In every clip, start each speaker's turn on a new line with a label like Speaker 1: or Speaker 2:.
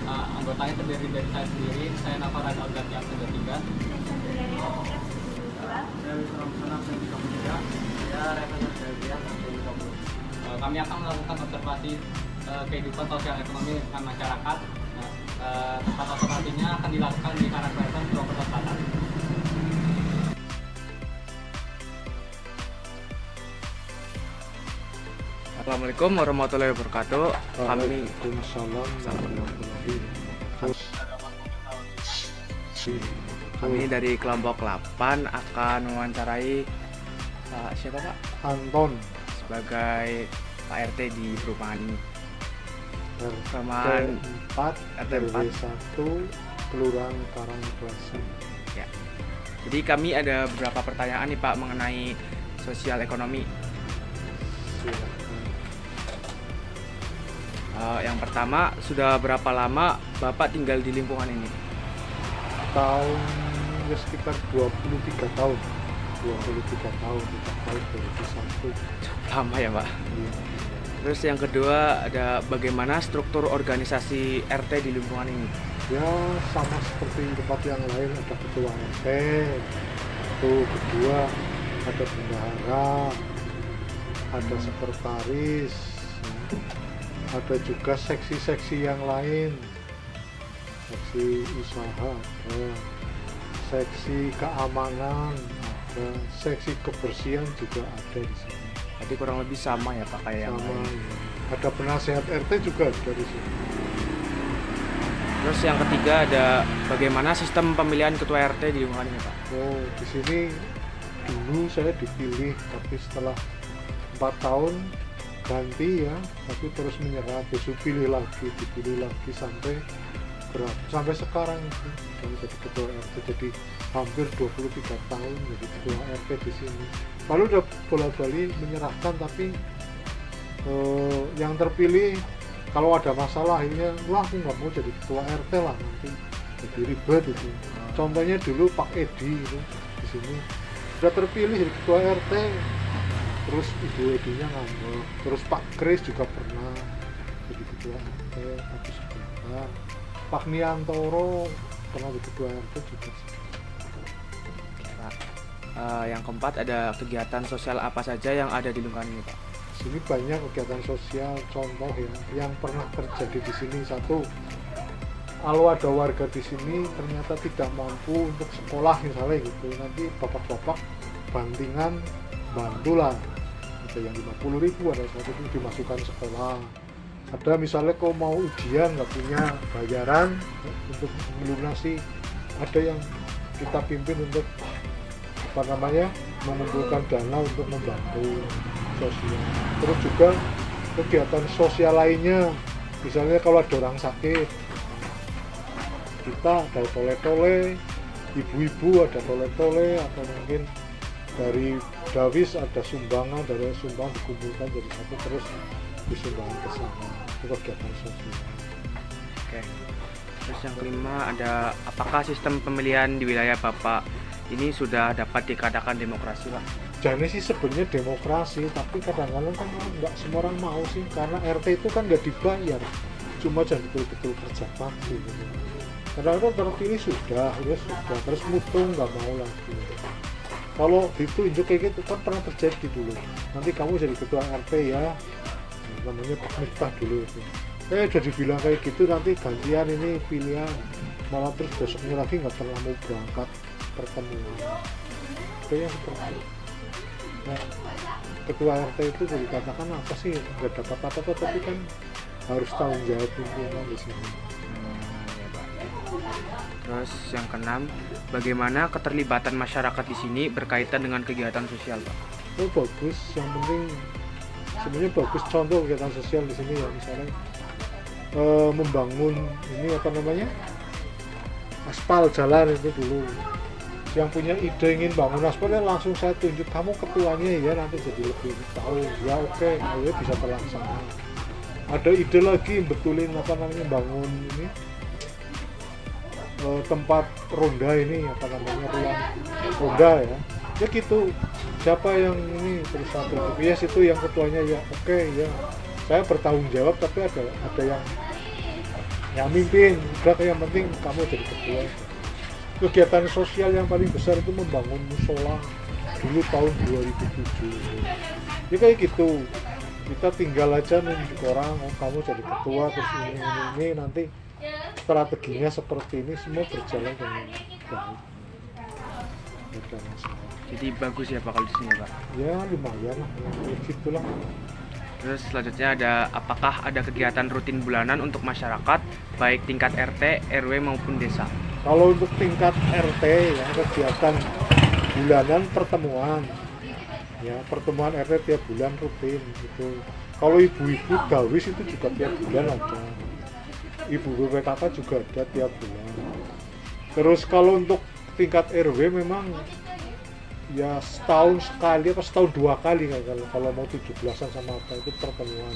Speaker 1: Anggotanya terdiri dari saya sendiri, saya Nafar Al-Gati Abdul Tiga. Saya Wisram Sanap dan Tiga. Saya Revan Selvian dan Tiga. Kami akan melakukan observasi kehidupan sosial ekonomi dengan masyarakat. Tempat observasinya akan dilakukan di Karangbasan, Purwokerto Selatan.
Speaker 2: Assalamualaikum warahmatullahi wabarakatuh. Kami dari kelompok 8 akan mewawancarai siapa Pak?
Speaker 3: Anton
Speaker 2: Sebagai Pak RT di perumahan ini.
Speaker 3: Perumahan 4
Speaker 2: RT
Speaker 3: 4 1 Kelurahan Karangbasan.
Speaker 2: Ya. Jadi kami ada beberapa pertanyaan nih Pak mengenai sosial ekonomi.
Speaker 3: Silakan.
Speaker 2: Yang pertama, sudah berapa lama Bapak tinggal di lingkungan ini?
Speaker 3: Tahun ya sekitar 23 tahun. 23 tahun kita tahu 2001.
Speaker 2: Lama ya Pak.
Speaker 3: Iya.
Speaker 2: Terus yang kedua, ada bagaimana struktur organisasi RT di lingkungan ini?
Speaker 3: Ya sama seperti tempat yang lain, ada ketua RT, itu kedua ada bendahara, ada sekretaris, ada juga seksi-seksi yang lain, seksi usaha ada, seksi keamanan ada, seksi kebersihan juga ada di sini.
Speaker 2: Jadi kurang lebih sama ya Pak kayak yang
Speaker 3: Sama
Speaker 2: lain.
Speaker 3: ya. Ada penasehat RT juga ada di sini.
Speaker 2: Terus yang ketiga, ada bagaimana sistem pemilihan ketua RT di lingkungan ini Pak?
Speaker 3: Oh, di sini dulu saya dipilih, tapi setelah 4 tahun ganti ya, tapi terus menyerah, besok dipilih lagi sampai sekarang itu saya jadi ketua RT, jadi hampir 23 tahun jadi ketua RT di sini. Lalu udah bola-balik menyerahkan, tapi yang terpilih kalau ada masalah akhirnya wah aku nggak mau jadi ketua RT lah, nanti jadi ribet itu. Contohnya dulu Pak Edi itu di sini sudah terpilih jadi ketua RT, terus Ibu Edinya ngambek, terus Pak Kris juga pernah jadi ketua RT tapi sebentar, Pak Niantoro pernah jadi ketua RT juga.
Speaker 2: Yang keempat, ada kegiatan sosial apa saja yang ada di lingkungan ini Pak?
Speaker 3: Di sini banyak kegiatan sosial, contoh ya yang pernah terjadi di sini. Satu, kalau ada warga di sini ternyata tidak mampu untuk sekolah misalnya gitu, nanti bapak-bapak bantingan bantulah, ada yang 50.000, ada 100.000 dimasukkan sekolah. Ada misalnya kau mau ujian nggak punya bayaran untuk melunasi, ada yang kita pimpin untuk mengumpulkan dana untuk membantu sosial. Terus juga kegiatan sosial lainnya, misalnya kalau ada orang sakit, kita ada tole-tole, ibu-ibu ada tole-tole, atau mungkin dari Dawis ada sumbangan, dari sumbang dikumpulkan jadi satu terus disumbangkan ke sana. Itu kegiatan sosial.
Speaker 2: Oke. Terus yang kelima, ada apakah sistem pemilihan di wilayah Bapak ini sudah dapat dikatakan demokrasi Pak?
Speaker 3: Jadi sih sebenarnya demokrasi, tapi kadang-kadang kan nggak semua orang mau sih, karena RT itu kan nggak dibayar, cuma jangan betul-betul kerja bakti gitu. Kadang-kadang terpilih sudah, terus mutung nggak mau lagi. Kalau ditunjuk kayak gitu kan pernah terjadi dulu, nanti kamu jadi ketua RT ya, namanya Pak Miftah dulu itu. Udah dibilang kayak gitu, nanti gantian ini pilihan, malah terus besoknya lagi nggak pernah mau berangkat pertemuan. Kayaknya seperti itu. Nah, ketua RT itu jadi katakan apa sih, nggak dapat apa-apa, tapi kan harus tanggung jawab pimpinan di sini.
Speaker 2: Ya, Pak. Terus yang keenam, bagaimana keterlibatan masyarakat di sini berkaitan dengan kegiatan sosial Pak?
Speaker 3: Oh bagus, yang penting sebenarnya bagus contoh kegiatan sosial di sini ya, misalnya membangun ini aspal jalan itu dulu. Yang punya ide ingin bangun aspal ya langsung saya tunjuk, kamu ketuanya ya, nanti jadi lebih tahu ya, oke, ayo bisa terlaksana. Ada ide lagi betulin bangun ini tempat ronda ini ruang ronda ya gitu, siapa yang ini, terus satu yes itu yang ketuanya ya, oke ya saya bertanggung jawab, tapi ada yang yang mimpin, udah yang penting kamu jadi ketua. Kegiatan sosial yang paling besar itu membangun musola dulu tahun 2007. Ya kayak gitu, kita tinggal aja nunjuk orang, oh kamu jadi ketua, terus ini nanti strateginya seperti ini, semua berjalan dengan baik. Tidak masalah.
Speaker 2: Jadi bagus ya Pak kalau di sini Pak.
Speaker 3: Ya lumayan lah, ya, gitulah.
Speaker 2: Terus selanjutnya ada, apakah ada kegiatan rutin bulanan untuk masyarakat baik tingkat RT, RW maupun desa?
Speaker 3: Kalau untuk tingkat RT ya kegiatan bulanan pertemuan, ya pertemuan RT tiap bulan rutin gitu. Kalau ibu-ibu Dawis itu juga tiap bulan ada, ibu BPKK juga ada tiap bulan. Terus kalau untuk tingkat RW memang ya setahun sekali atau setahun 2 kali kan, kalau mau 17-an sama apa itu pertemuan.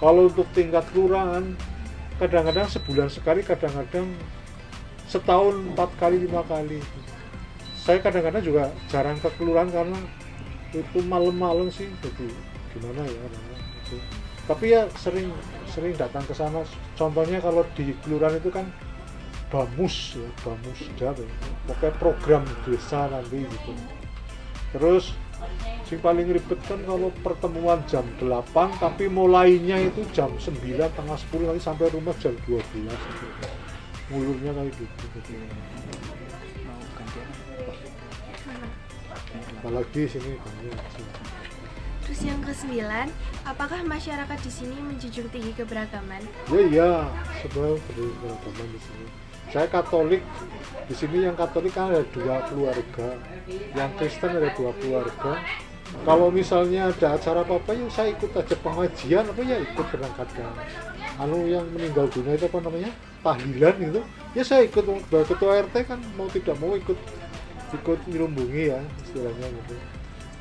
Speaker 3: Kalau untuk tingkat kelurahan kadang-kadang sebulan sekali, kadang-kadang setahun 4 kali 5 kali. Saya kadang-kadang juga jarang ke kelurahan karena itu malam-malam sih, jadi gimana ya itu. Tapi ya sering datang ke sana. Contohnya kalau di kelurahan itu kan Bamus ya, Bamusda ya. Pokoknya program desa nanti gitu. Terus sing paling ribet kan kalau pertemuan jam 8 tapi mulainya itu jam 9, tengah 10 nanti sampai rumah jam 12 gitu. Ngulurnya kayak gitu.
Speaker 2: Mau gantian?
Speaker 3: Apalagi sini banyak.
Speaker 4: Terus yang ke-9, apakah masyarakat di sini menjunjung tinggi keberagaman?
Speaker 3: Ya, sebenarnya beragama di sini. Saya Katolik, di sini yang Katolik kan ada 2 keluarga, yang Kristen ada 2 keluarga. Kalau misalnya ada acara apa-apa ya saya ikut aja, pengajian apa ya ikut kadang-kadang. Yang meninggal dunia itu apa namanya? Tahlilan itu, ya saya ikut. Ketua RT kan mau tidak mau ikut nyelumbungi ya istilahnya gitu.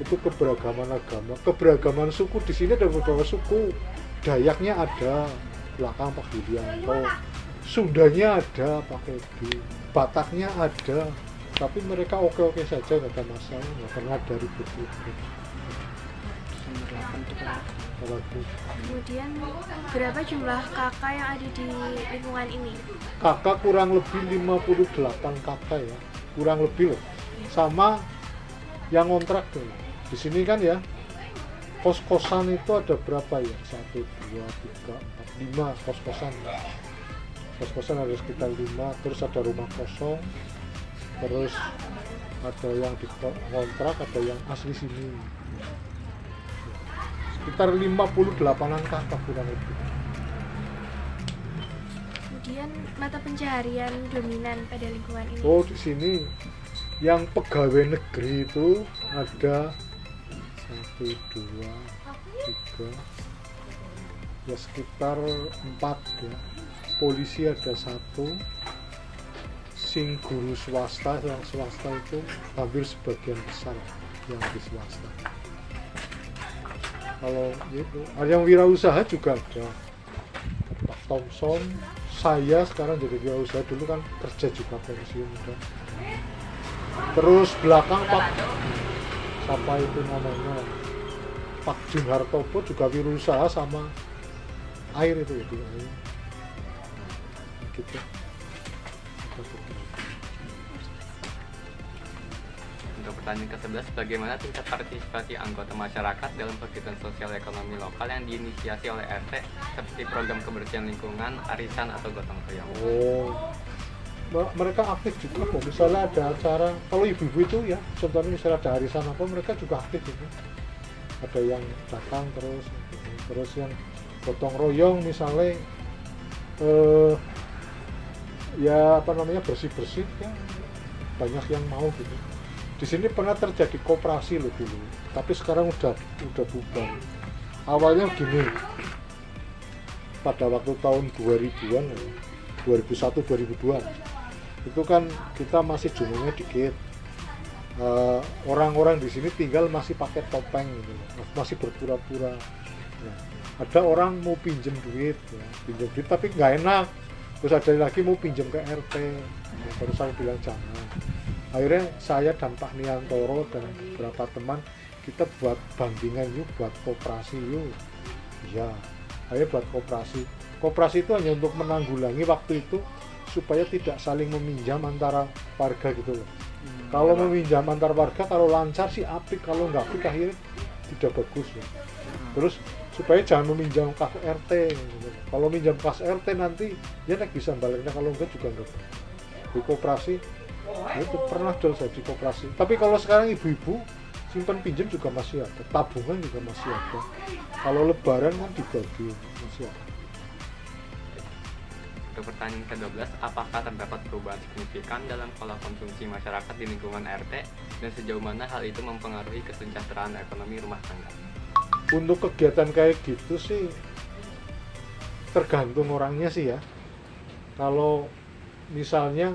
Speaker 3: Itu keberagaman agama, keberagaman suku di sini ada beberapa suku. Dayaknya ada, belakang Pak Yulianto. Sundanya ada, Pak Edi. Bataknya ada, tapi mereka oke-oke saja, nggak ada masalah, nggak pernah ada ribut-ribut.
Speaker 4: Kemudian berapa jumlah kakak yang ada di lingkungan ini?
Speaker 3: Kakak kurang lebih 58 kakak ya, kurang lebih loh. Sama yang ngontrak tuh. Di sini kan ya, kos-kosan itu ada berapa ya? 1, 2, 3, 4, 5 kos-kosan. Kos-kosan ada sekitar 5, terus ada rumah kosong, terus ada yang di kontrak, ada yang asli sini. Sekitar 58-an kakak kurang lebih.
Speaker 4: Kemudian mata pencaharian dominan pada lingkungan ini?
Speaker 3: Oh, di sini yang pegawai negeri itu ada 1, 2, 3, ya sekitar 4 ya. Polisi ada 1, sing guru swasta, yang swasta itu hampir sebagian besar yang di swasta. Kalau itu ada yang wirausaha juga ada, Pak Thompson, saya sekarang jadi wirausaha, dulu kan kerja juga pensiun udah. Terus belakang Pak siapa itu namanya, Pak Jun Hartopo juga wirausaha sama air itu ya, air. Gitu.
Speaker 1: Untuk pertanyaan ke-11, bagaimana tingkat partisipasi anggota masyarakat dalam kegiatan sosial ekonomi lokal yang diinisiasi oleh RT seperti program kebersihan lingkungan, arisan atau gotong royong?
Speaker 3: Oh, mereka aktif juga kok. Misalnya ada acara, kalau ibu-ibu itu ya, contohnya misalnya ada arisan apa, mereka juga aktif itu. Ada yang datang terus yang gotong royong misalnya ya apa namanya bersih-bersih ya, banyak yang mau gitu. Di sini pernah terjadi koperasi loh dulu, tapi sekarang udah bubar. Awalnya gini, pada waktu tahun 2000-an ya, 2001 2002 itu kan kita masih jumlahnya dikit. Orang-orang di sini tinggal masih pakai topeng gitu, masih berpura-pura. Nah, ada orang mau pinjem duit tapi nggak enak. Terus ada lagi mau pinjam ke RT, baru saya bilang jangan. Akhirnya saya dan Pak Niantoro dan beberapa teman kita buat bandingan yuk, buat koperasi yuk. Ya, akhirnya buat koperasi. Koperasi itu hanya untuk menanggulangi waktu itu supaya tidak saling meminjam antara warga gitu loh. Kalau meminjam antar warga, kalau lancar sih apik, kalau nggak apik akhirnya tidak bagus ya. Terus supaya jangan meminjam kas RT gitu. Kalau minjam kas RT nanti ya nek bisa baliknya, kalau enggak juga enggak. Di koperasi itu pernah jual saya di koperasi. Tapi kalau sekarang ibu-ibu simpan pinjam juga masih ada, tabungan juga masih ada. Kalau lebaran kan dibagi masih ada.
Speaker 5: Untuk pertanyaan ke-12, apakah terdapat perubahan signifikan dalam pola konsumsi masyarakat di lingkungan RT dan sejauh mana hal itu mempengaruhi kesejahteraan ekonomi rumah tangga?
Speaker 3: Untuk kegiatan kayak gitu sih tergantung orangnya sih ya. Kalau misalnya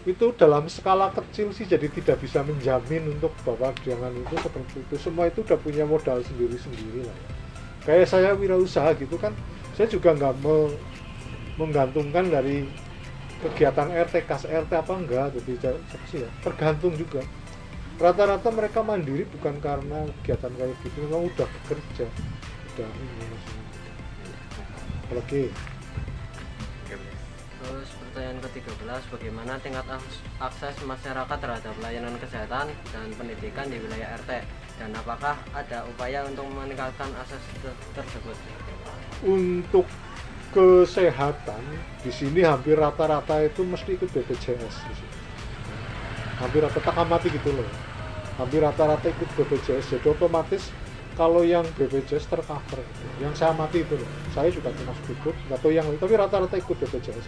Speaker 3: itu dalam skala kecil sih jadi tidak bisa menjamin untuk bahwa jangan itu seperti itu. Semua itu udah punya modal sendiri-sendiri lah. Kayak saya wirausaha gitu kan, saya juga nggak menggantungkan dari kegiatan RT, kas RT apa enggak, jadi sih ya tergantung juga. Rata-rata mereka mandiri bukan karena kegiatan kayak gitu, memang udah bekerja, udah ini maksudnya. Apalagi
Speaker 6: Terus pertanyaan ke-13, bagaimana tingkat akses masyarakat terhadap layanan kesehatan dan pendidikan di wilayah RT, dan apakah ada upaya untuk meningkatkan akses tersebut?
Speaker 3: untuk kesehatan di sini hampir rata-rata itu mesti ikut BPJS di sini. Hampir rata-rata amati gitu loh. Hampir rata-rata ikut BPJS, jadi otomatis kalau yang BPJS tercover. Yang saya amati itu loh. Saya juga termasuk ikut, nggak tahu yang lain, tapi rata-rata ikut BPJS.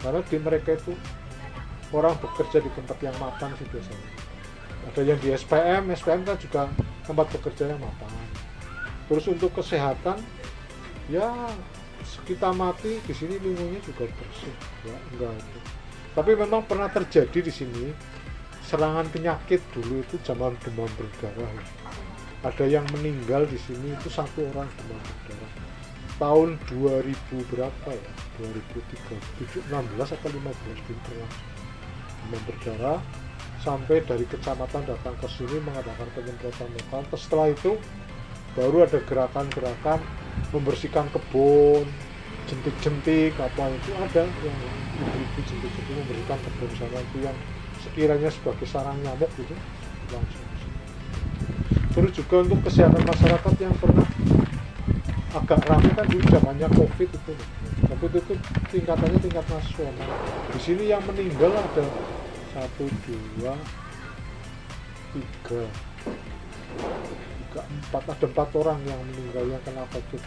Speaker 3: Karena di mereka itu orang bekerja di tempat yang mapan sih biasanya. Ada yang di SPM kan juga tempat bekerja yang mapan. Terus untuk kesehatan, ya kita mati di sini lingkungannya juga bersih, ya enggak itu. Tapi memang pernah terjadi di sini serangan penyakit dulu itu zaman demam berdarah. Ya. Ada yang meninggal di sini itu 1 orang demam berdarah. Tahun 2000 berapa ya? 2016 atau 15 belum pernah demam berdarah. Sampai dari kecamatan datang ke sini mengadakan penyemprotan lokal. Terus setelah itu baru ada gerakan-gerakan membersihkan kebun, jentik-jentik apa itu ada yang ibu-ibu jentik-jentik membersihkan kebun sana itu yang sekiranya sebagai sarang nyamuk gitu langsung. Terus juga untuk kesehatan masyarakat yang pernah agak ramai kan dulu zamannya COVID itu, tapi itu tingkatannya tingkat nasional. Di sini yang meninggal ada 1, 2, 3, 4, ada 4 orang yang meninggal yang kena COVID.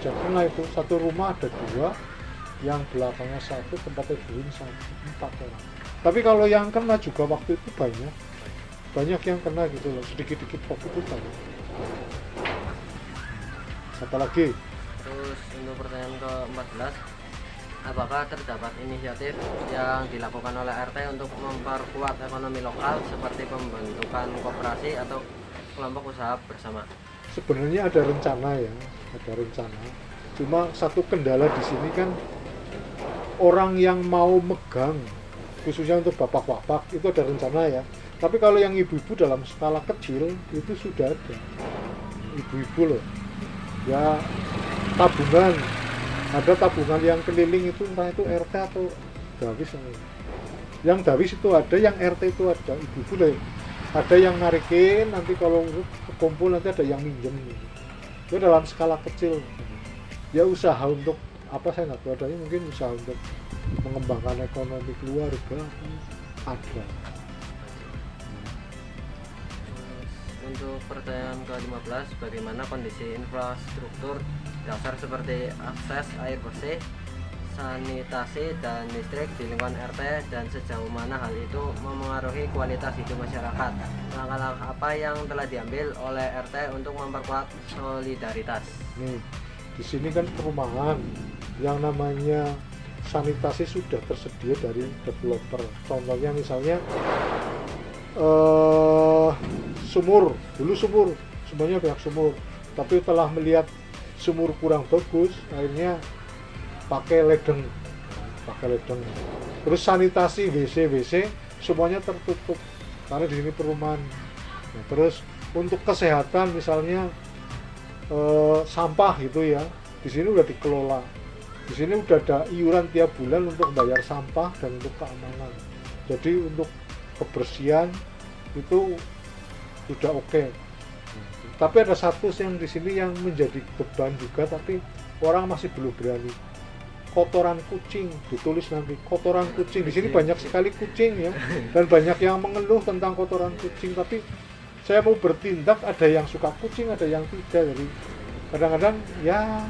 Speaker 3: Kena itu satu rumah ada 2, yang belakangnya 1, tempatnya tidur 1, 4 orang. Tapi kalau yang kena juga waktu itu banyak yang kena gitu loh, sedikit-sedikit COVID itu banyak. Apa lagi?
Speaker 6: Terus untuk pertanyaan ke-14, apakah terdapat inisiatif yang dilakukan oleh RT untuk memperkuat ekonomi lokal seperti pembentukan koperasi atau kelompok usaha bersama?
Speaker 3: Sebenarnya ada rencana ya, ada rencana. Cuma satu kendala di sini kan orang yang mau megang, khususnya untuk bapak-bapak itu ada rencana ya. Tapi kalau yang ibu-ibu dalam skala kecil itu sudah ada, ibu-ibu loh. Ya tabungan, ada tabungan yang keliling itu entah itu RT atau Dawis. Yang Dawis itu ada, yang RT itu ada, ibu-ibu loh. Ada yang narikin, nanti kalau kumpul nanti ada yang minjem. Itu dalam skala kecil. Ya usaha untuk apa saya nggak tahu, adanya mungkin usaha untuk mengembangkan ekonomi keluarga ada.
Speaker 6: Untuk pertanyaan ke-15, bagaimana kondisi infrastruktur dasar seperti akses air bersih, sanitasi, dan listrik di lingkungan RT, dan sejauh mana hal itu memengaruhi kualitas hidup masyarakat? Langkah-langkah apa yang telah diambil oleh RT untuk memperkuat solidaritas?
Speaker 3: Nih, di sini kan perumahan yang namanya sanitasi sudah tersedia dari developer. Contohnya misalnya sumur, dulu sumur, semuanya banyak sumur, tapi telah melihat sumur kurang bagus, akhirnya pakai ledeng. Terus sanitasi WC semuanya tertutup karena di sini perumahan. Nah, terus untuk kesehatan misalnya sampah gitu ya, Di sini udah dikelola. Di sini udah ada iuran tiap bulan untuk bayar sampah dan untuk keamanan. Jadi untuk kebersihan itu sudah oke. Tapi ada satu yang di sini yang menjadi beban juga, tapi orang masih belum berani. Kotoran kucing, ditulis nanti kotoran kucing. Di sini banyak sekali kucing ya, dan banyak yang mengeluh tentang kotoran kucing. Tapi saya mau bertindak, ada yang suka kucing, ada yang tidak. Jadi kadang-kadang ya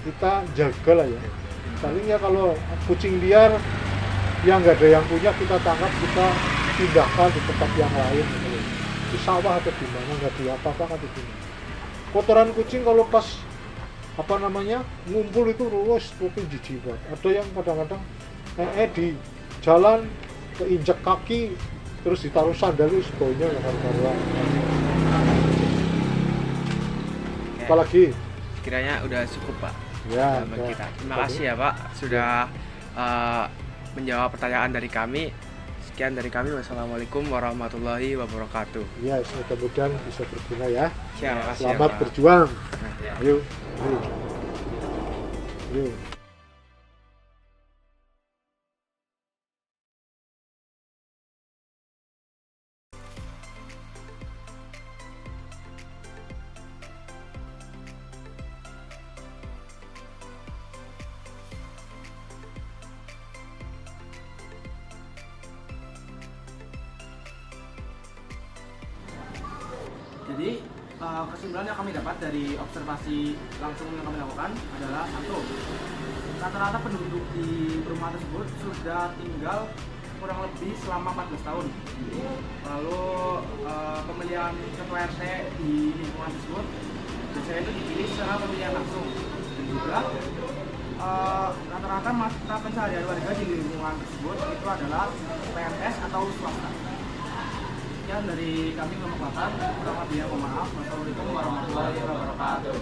Speaker 3: kita jaga lah ya. Paling ya kalau kucing liar yang nggak ada yang punya kita tangkap, kita pindahkan di tempat yang lain, gitu. Di sawah atau di mana, nggak di apa-apa atau di mana. Kotoran kucing kalau pas ngumpul itu terus jijik banget. Ada yang kadang-kadang di jalan keinjak kaki terus ditaruh sandal itu baunya nggak karuan. Apalagi
Speaker 2: Kiranya udah cukup Pak.
Speaker 3: ya,
Speaker 2: Bagi kita. Terima kasih ya Pak sudah menjawab pertanyaan dari kami. Sekian dari kami. Wassalamualaikum warahmatullahi wabarakatuh.
Speaker 3: ya, mudah-mudahan bisa berguna ya.
Speaker 2: Terima kasih ya,
Speaker 3: Selamat
Speaker 2: Pak.
Speaker 3: berjuang.
Speaker 5: Ya.
Speaker 3: Yuk, yuk, yuk.
Speaker 7: Jadi kesimpulan yang kami dapat dari observasi langsung yang kami lakukan adalah satu, rata-rata penduduk di perumahan tersebut sudah tinggal kurang lebih selama 14 tahun. Lalu pemilihan ketua RT di lingkungan tersebut biasanya itu dipilih secara pemilihan langsung. Dan juga rata-rata mata pencaharian warga di lingkungan tersebut itu adalah PNS atau swasta. Sekian dari kami Kelompok 8, kurang lebihnya mohon maaf. Wassalamualaikum warahmatullahi wabarakatuh.